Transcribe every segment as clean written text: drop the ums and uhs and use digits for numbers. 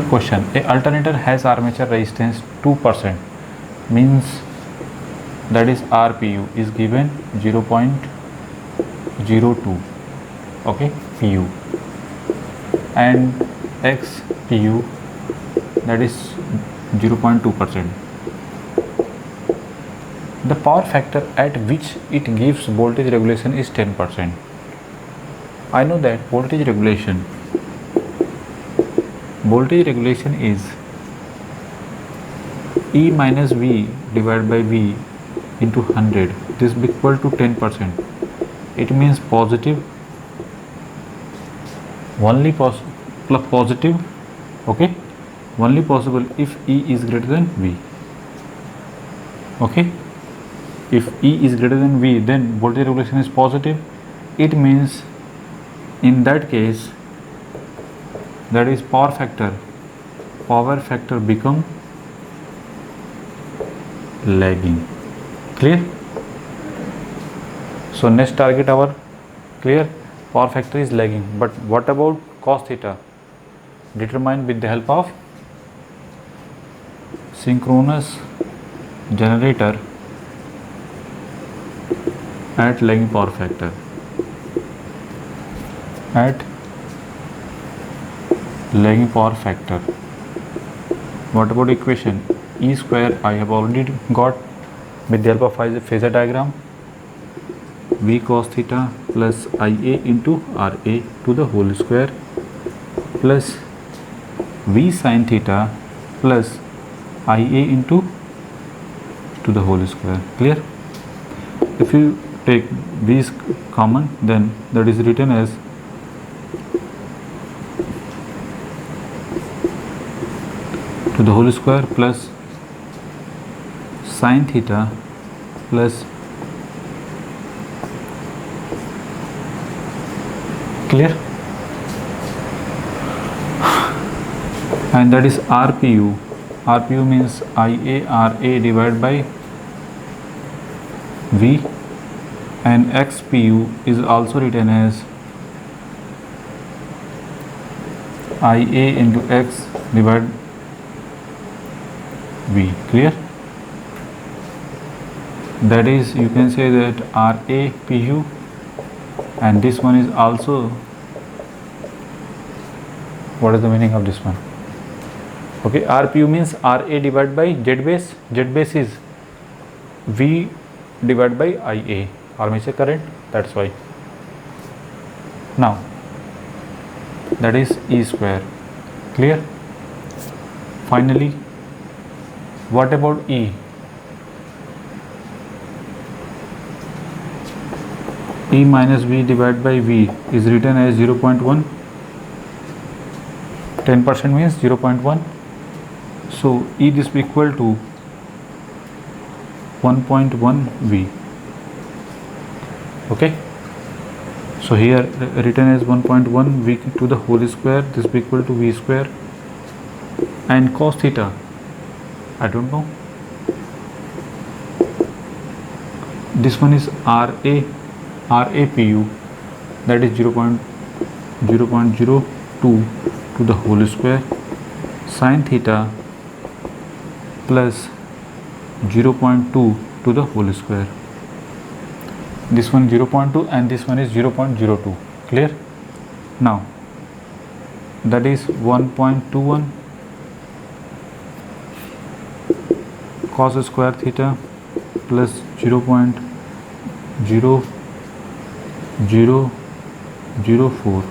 question, a alternator has armature resistance 2%, means that is RPU is given 0.02, okay, PU, and XPU that is 0.2%. The power factor at which it gives voltage regulation is 10%. I know that voltage regulation is E minus V divided by V into 100. This is equal to 10%. It means positive, only positive, okay, only possible if E is greater than V. Okay, if E is greater than V, then voltage regulation is positive. It means in that case, that is power factor become lagging. Clear? So next target our clear, power factor is lagging. But what about cos theta? Determined with the help of synchronous generator at lagging power factor. At lagging power factor. What about equation? E square I have already got with the help of phasor diagram. V cos theta plus IA into RA to the whole square plus V sin theta plus IA into to the whole square. Clear? If you take V is common, then that is written as to the whole square plus sin theta plus, clear, and that is RPU. RPU means IARA divided by V, and XPU is also written as IA into X divided V. Clear? That is, you can say that RAPU, and this one is also, what is the meaning of this one? Okay, RPU means RA divided by Z base. Z base is V divided by IA, armature current, that's why. Now that is E square. Clear? Finally, what about E? E minus V divided by V is written as 0.1. 10% means 0.1. So E this will equal to 1.1 V. Okay. So here written as 1.1 V to the whole square. This will equal to V square. And cos theta, I don't know. This one is RAPU, that is 0.02 to the whole square, sin theta plus 0.2 to the whole square. This one 0.2 and this one is 0.02. Clear? Now that is 1.21 cos square theta plus 0.0004.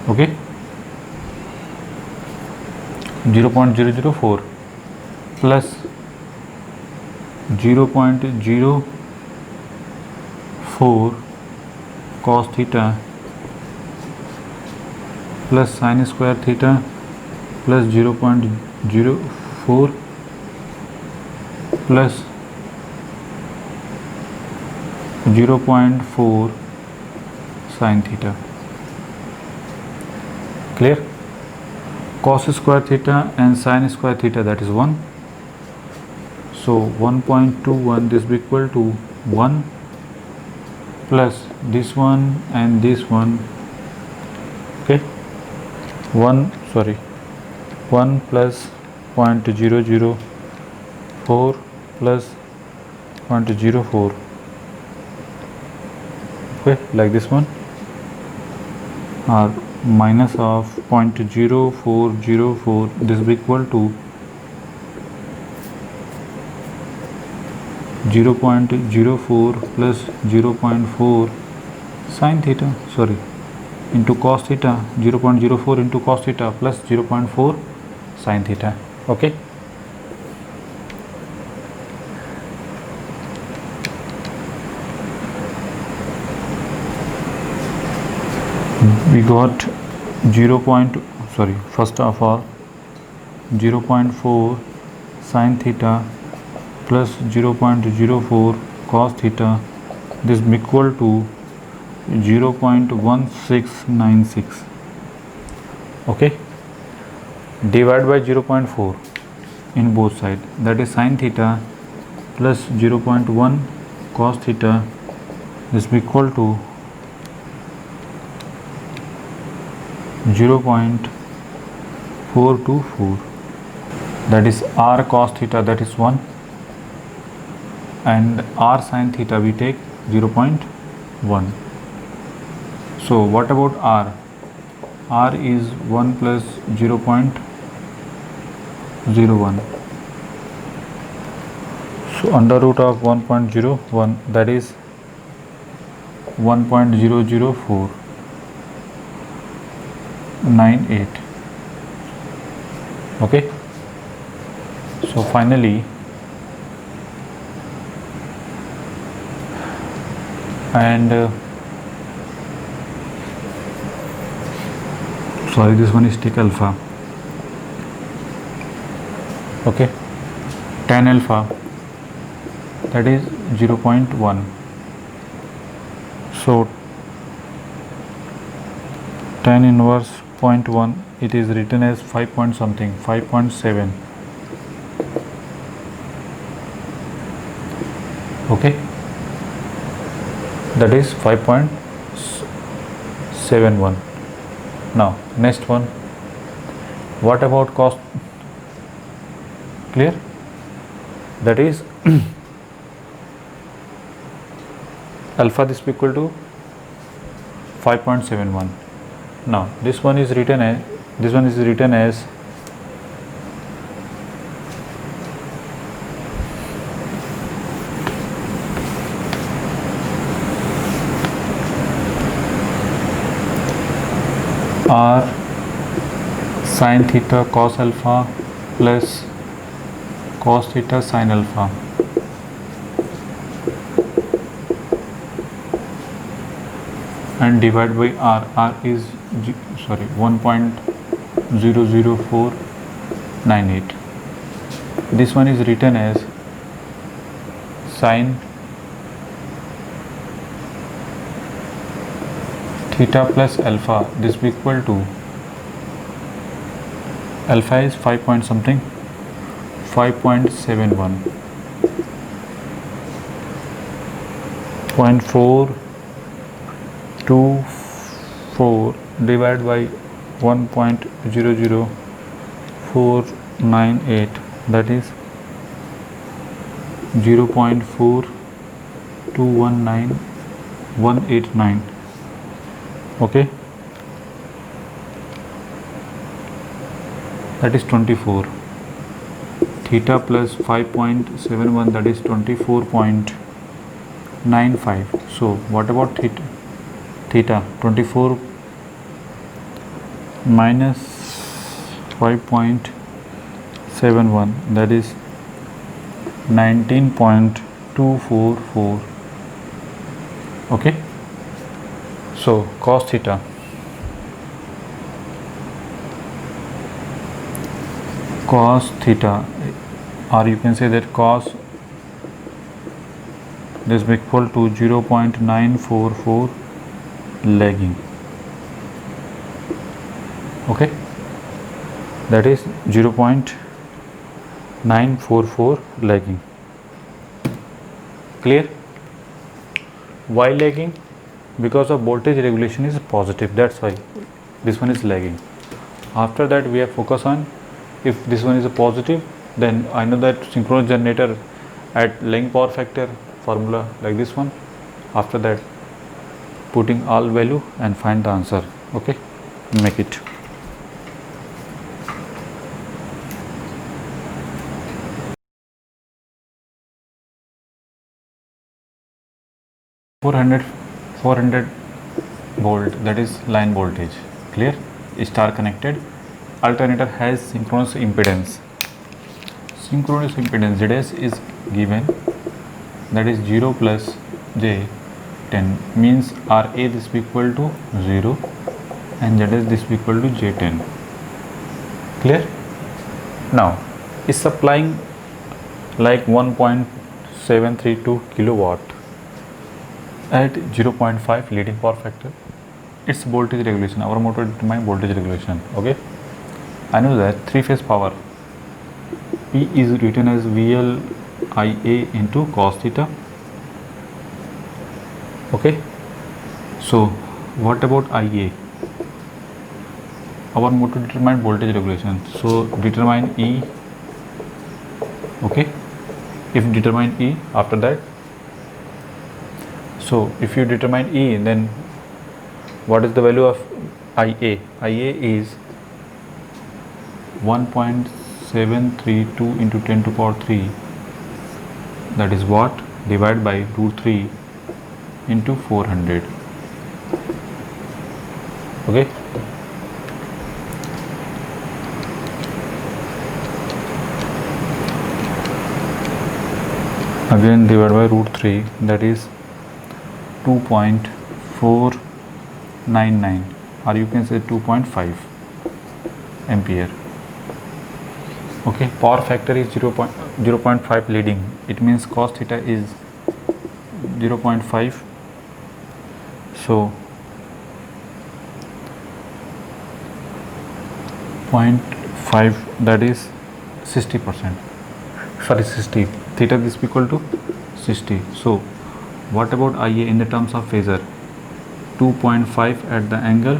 Okay, 0.004 plus 0.04 cos theta plus sin square theta plus 0.04 plus 0.4 sin theta. Clear? Cos square theta and sin square theta, that is 1. So 1.21, this will be equal to 1 plus this one and this one. Okay, 1 plus 0.004 plus 0.04, okay, like this one, or minus of 0.0404, this will be equal to 0.04 plus 0.4 sin theta, sorry, into cos theta, 0.04 into cos theta plus 0.4 sin theta, okay. We got first of all 0.4 sin theta plus 0.04 cos theta, this is equal to 0.1696, okay. Divide by 0.4 in both sides, that is sin theta plus 0.1 cos theta, this is equal to 0.424, that is r cos theta, that is 1, and r sin theta we take 0.1. So what about r? R is 1 plus 0.01, so under root of 1.01, that is 1.00498, okay. So finally, and sorry, this one is take alpha, okay, tan alpha, that is 0.1, so tan inverse 0.1, it is written as 5 point something, 5.7, okay, that is 5.71. Now next one, what about cos, clear, that is alpha, this equal to 5.71. now this one is written as r sin theta cos alpha plus cos theta sin alpha, and divide by r is 1.00498. This one is written as sin theta plus alpha, this will be equal to, alpha is 5 point something, 5.71, 0.424 divided by 1.00498, that is 0.4219189, okay, that is 24. Theta plus 5.71, that is 24.95. so what about theta 24 minus 5.71, that is 19.244, okay. So cos theta, or you can say that cos, this is equal to 0.944 lagging, okay, that is 0.944 lagging, clear. Why lagging? Because of voltage regulation is positive, that's why this one is lagging. After that we have focus on If this one is a positive, then I know that synchronous generator at laying power factor formula like this one. After that, putting all value and find the answer. Okay, make it. Four hundred volt, that is line voltage. Clear? Star connected. Alternator has synchronous impedance. Synchronous impedance ZS is given, that is 0 plus J 10, means RA this be equal to 0 and ZS this be equal to J10. Clear? Now is supplying like 1.732 kilowatt at 0.5 leading power factor. It's voltage regulation. Our motor determine voltage regulation. Okay, I know that three-phase power P is written as VL IA into cos theta. Okay, so what about IA? Our motor determine voltage regulation, so determine E. Okay, if determine E, after that, so if you determine E, then what is the value of IA? IA is 1.732 into 10 to power 3, that is watt, divided by root 3 into 400. Okay, again divided by root 3, that is 2.499, or you can say 2.5 ampere. Okay, power factor is 0.5 leading, it means cos theta is 0.5, so 0.5, that is 60%, sorry 60, theta is equal to 60. So what about IA in the terms of phasor? 2.5 at the angle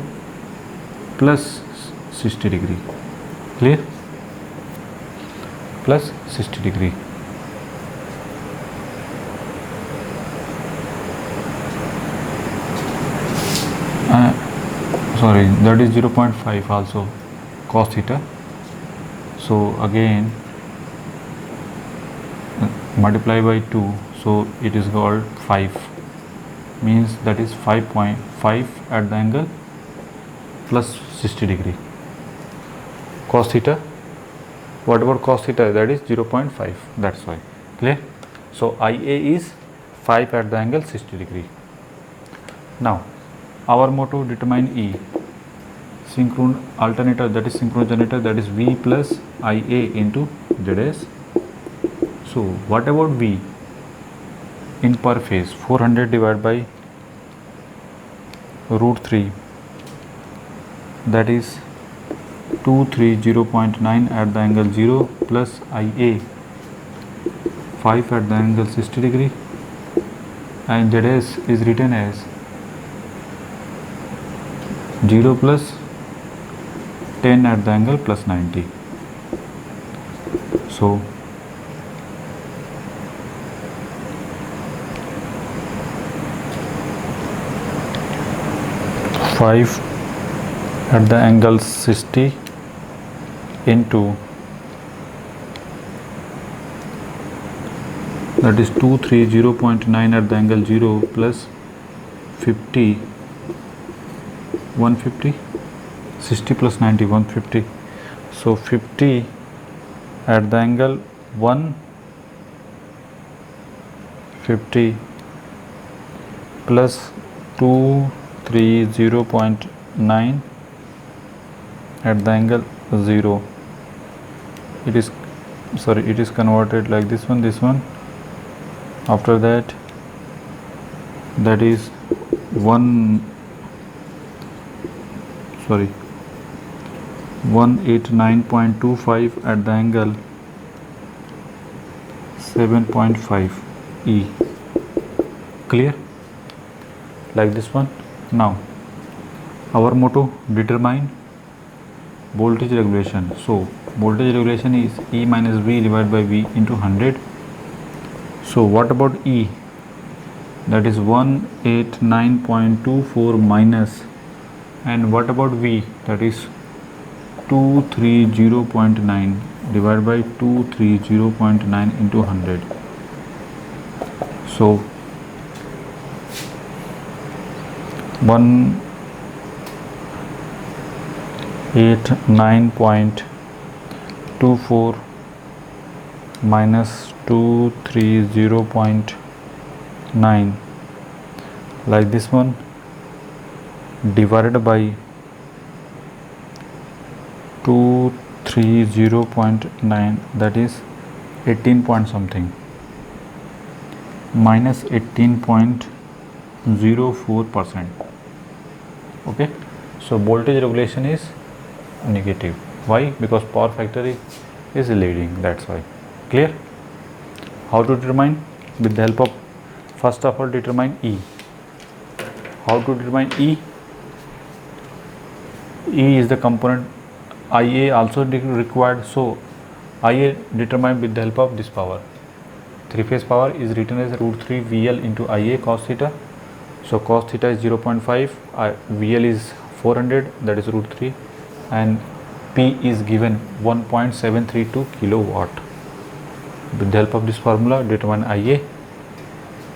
plus 60 degree. Clear? Plus 60 degree. Sorry, that is 0.5 also cos theta. So again multiply by 2, so it is called 5, means that is 5.5 at the angle plus 60 degree cos theta. What about cos theta? That is 0.5, that's why. Clear? So IA is 5 at the angle 60 degree. Now our motto determine E, synchronous alternator, that is synchronous generator, that is V plus IA into ZS. So what about V in per phase? 400 divided by root 3, that is 230.9 at the angle 0 plus IA 5 at the angle 60 degree, and ZS is written as 0 plus 10 at the angle plus 90. So 5 at the angle 60 into, that is 230.9 at the angle 0 plus 50, 150, 60 plus 90, 150. So 50 at the angle 150 plus 230.9 at the angle 0. It is converted like this one. After that, that is 189.25 at the angle 7.5 E. Clear? Like this one. Now our motto determine voltage regulation. So voltage regulation is E minus V divided by V into 100. So what about E? That is 189.24 minus, and what about V? That is 230.9 divided by 230.9 into 100. So 189.24 minus 230.9, like this one, divided by 230.9, that is 18 point something, minus 18.04%. Okay, so voltage regulation is negative. Why? Because power factor is leading, that's why. Clear? How to determine? With the help of, first of all, determine E. How to determine E? E is the component. IA also required, so IA determined with the help of this power. Three-phase power is written as root 3 VL into IA cos theta. So cos theta is 0.5, VL is 400, that is root 3, and P is given 1.732 kilowatt. With the help of this formula, determine IA,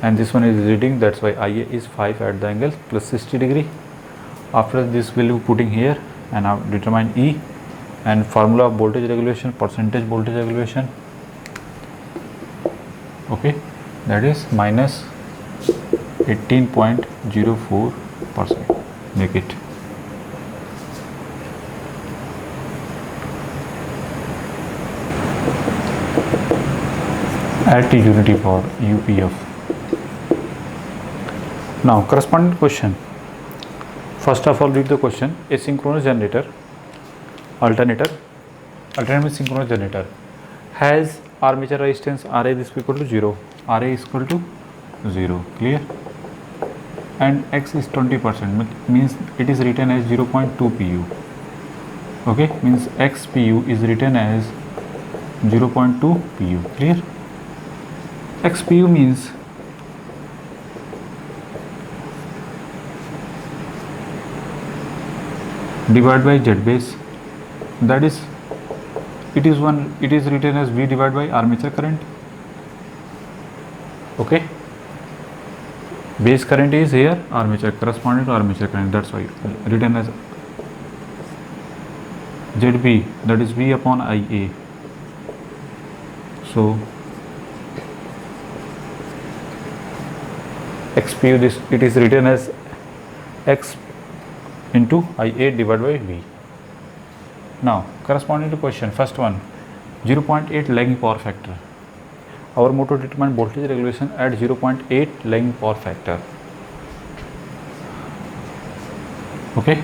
and this one is reading, that's why IA is 5 at the angle plus 60 degree. After this, we will be putting here, and now determine E, and formula of voltage regulation, percentage voltage regulation. Okay, that is minus 18.04%. Make it. At unity power, UPF. Now corresponding question. First of all, read the question. A synchronous generator, alternator means synchronous generator, has armature resistance RA is equal to 0. RA is equal to 0. Clear? And X is 20%, means it is written as 0.2 pu. Okay, means X pu is written as 0.2 pu. Clear? X pu means divided by Z base, that is, it is written as V divided by armature current. Okay, base current is here, armature corresponding to armature current, that's why written as ZB, that is V upon IA. So XPU, this it is written as X into IA divided by V. Now corresponding to question, first one, 0.8 lagging power factor. Our motto, determine voltage regulation at 0.8 lagging power factor. Okay,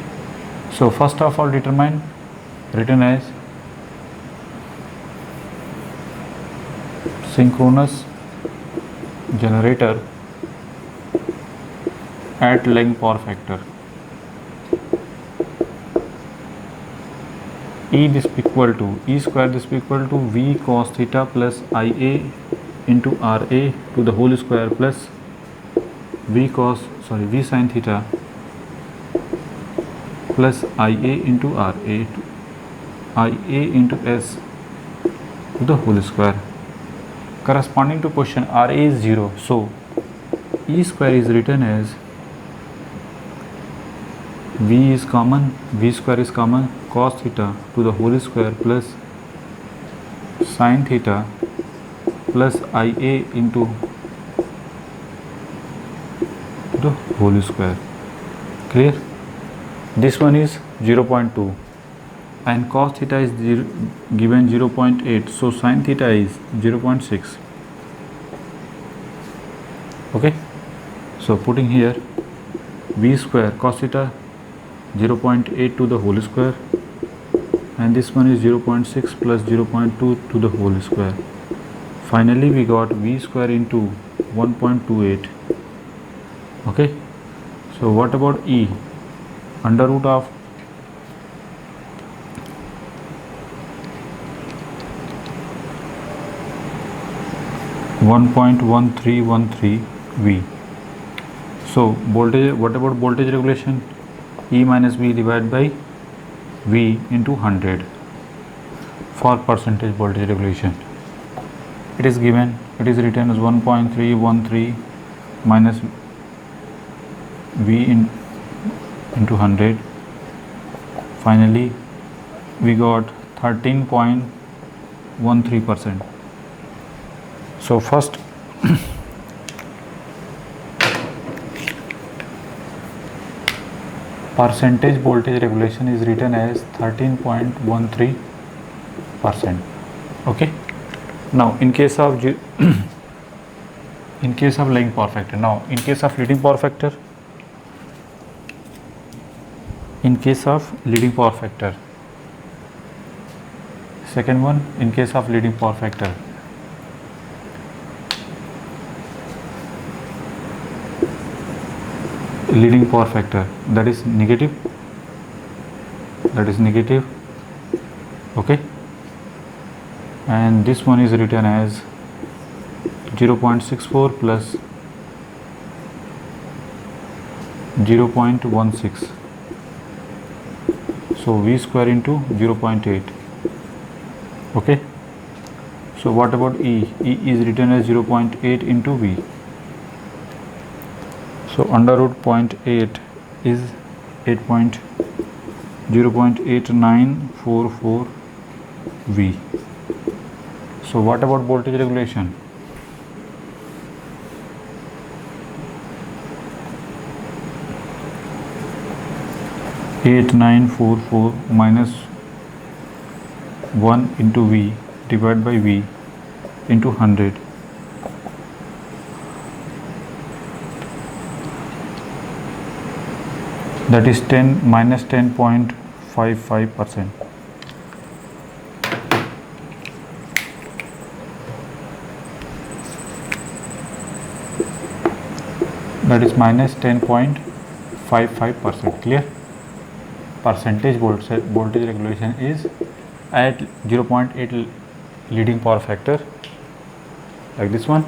so first of all, determine, written as synchronous generator at lagging power factor. E this equal to, E square this equal to V cos theta plus IA into RA to the whole square plus V sin theta plus IA into RA to IA into S to the whole square. Corresponding to question, RA is 0, so E square is written as V is common, V square is common, cos theta to the whole square plus sin theta plus IA into the whole square. Clear? This one is 0.2 and cos theta is given 0.8, so sin theta is 0.6. Okay, so putting here V square cos theta 0.8 to the whole square, and this one is 0.6 plus 0.2 to the whole square. Finally we got V square into 1.28. Okay, so what about E? Under root of 1.1313 V. So voltage, what about voltage regulation? E minus V divided by V into 100 for percentage voltage regulation. It is given, it is written as 1.313 minus V into 100. Finally we got 13.13%. So first percentage voltage regulation is written as 13.13%. Okay. Now in case of in case of lagging power factor, now in case of leading power factor, second one, in case of leading power factor, that is negative, okay, and this one is written as 0.64 plus 0.16, so V square into 0.8. okay, so what about E? E is written as 0.8 into V, so under root 0.8 is 0.8944 V. So what about voltage regulation? (8944) minus 1 into V divided by V into 100. That is 10 minus 10.55%. That is minus 10.55%. Clear? Percentage voltage regulation is at 0.8 leading power factor, like this one.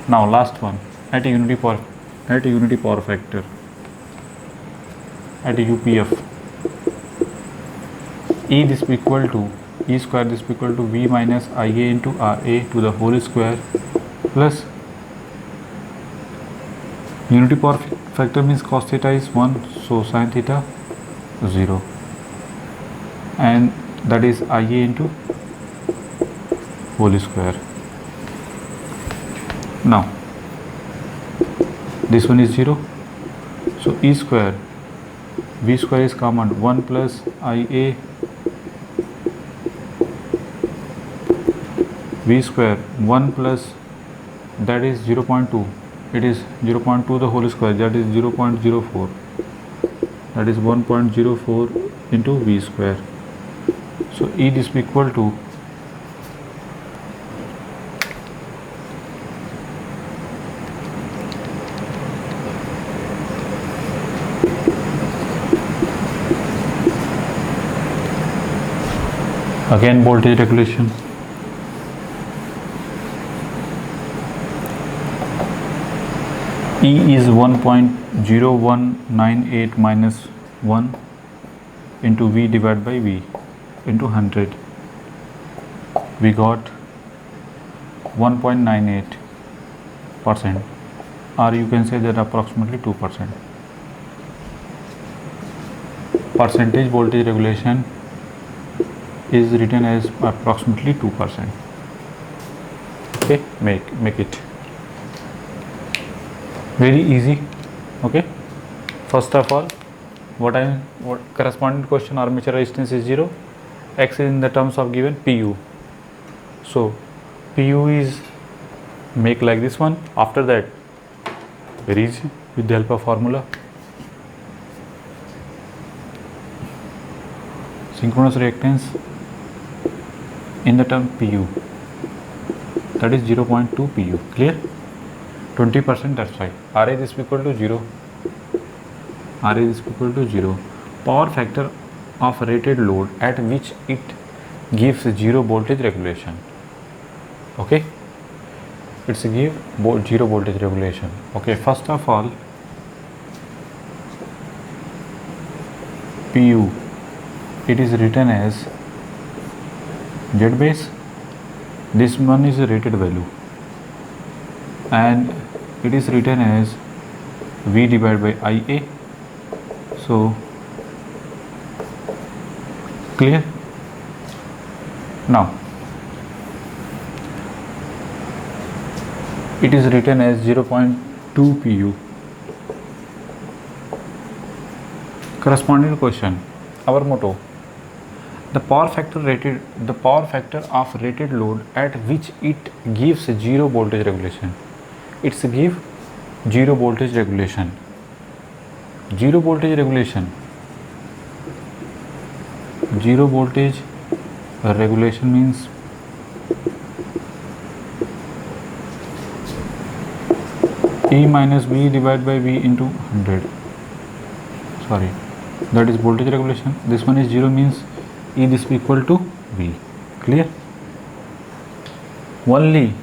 Now last one, at a unity power factor, at a UPF, E this equal to E square this equal to V minus IA into RA to the whole square plus unity power factor means cos theta is 1, so sin theta 0, and that is IA into whole square. Now this one is 0, so E square, V square is common, 1 plus IA V square 1 plus, that is 0.2, it is 0.2 the whole square, that is 0.04, that is 1.04 into V square. So E is equal to again voltage regulation. E is 1.0198 minus 1 into V divided by V into 100. We got 1.98%, or you can say that approximately 2%. Percentage voltage regulation is written as approximately 2%. Okay, make it very easy. Okay, first of all, what corresponding question, armature resistance is 0, X is in the terms of given PU, so PU is make like this one. After that, very easy, with the help of formula, synchronous reactance in the term PU, that is 0.2 PU. Clear? 20%, that's why RA is equal to 0. Power factor of rated load at which it gives 0 voltage regulation. Okay, it's give zero voltage regulation. Okay, first of all, PU, it is written as Z base. This one is a rated value, and it is written as V divided by IA. So clear? Now it is written as 0.2 PU. Corresponding question, our motto: the power factor of rated load at which it gives zero voltage regulation. It's give zero voltage regulation. Zero voltage regulation. Zero voltage regulation means E minus V divided by V into 100. Sorry, that is voltage regulation. This one is 0 means E this is equal to V. Clear? Only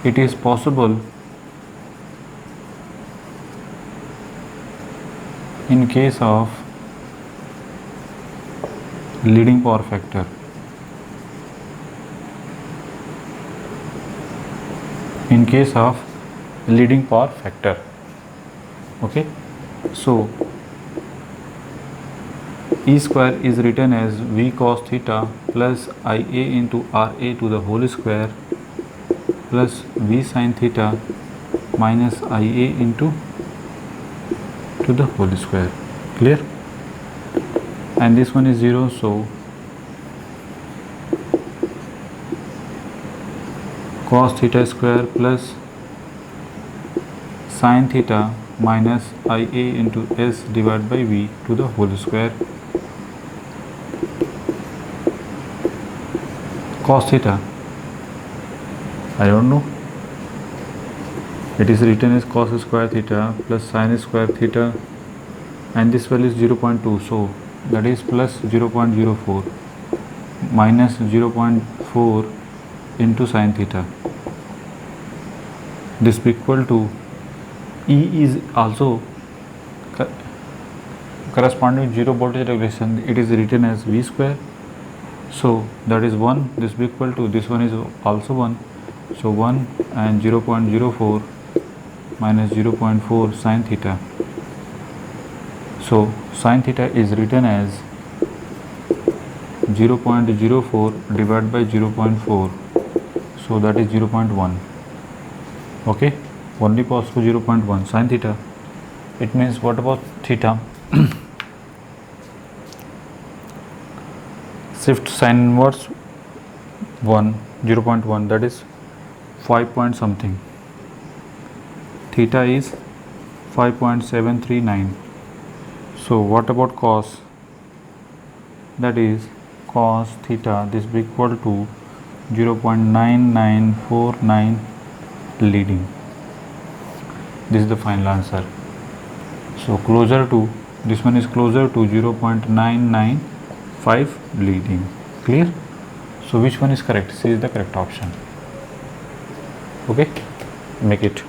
it is possible in case of leading power factor. In case of leading power factor. Okay, so E square is written as V cos theta plus IA into RA to the whole square plus V sin theta minus IA into to the whole square. Clear? And this one is 0, so cos theta square plus sin theta minus IA into S divided by V to the whole square. Cos theta, I don't know, it is written as cos square theta plus sin square theta, and this value is 0.2, so that is plus 0.04 minus 0.4 into sin theta. This is equal to E is also corresponding to zero voltage regulation. It is written as V square, so that is 1. This is equal to, this one is also 1, so 1 and 0.04 minus 0.4 sin theta. So sin theta is written as 0.04 divided by 0.4, so that is 0.1. Okay, only possible 0.1 sin theta. It means what about theta? Shift sin inverse 1, 0.1, that is 5 point something. Theta is 5.739. So what about cos? That is cos theta, this is equal to 0.9949 leading. This is the final answer. So closer to, this one is closer to 0.995 leading. Clear? So which one is correct? C is the correct option. Okay, make it.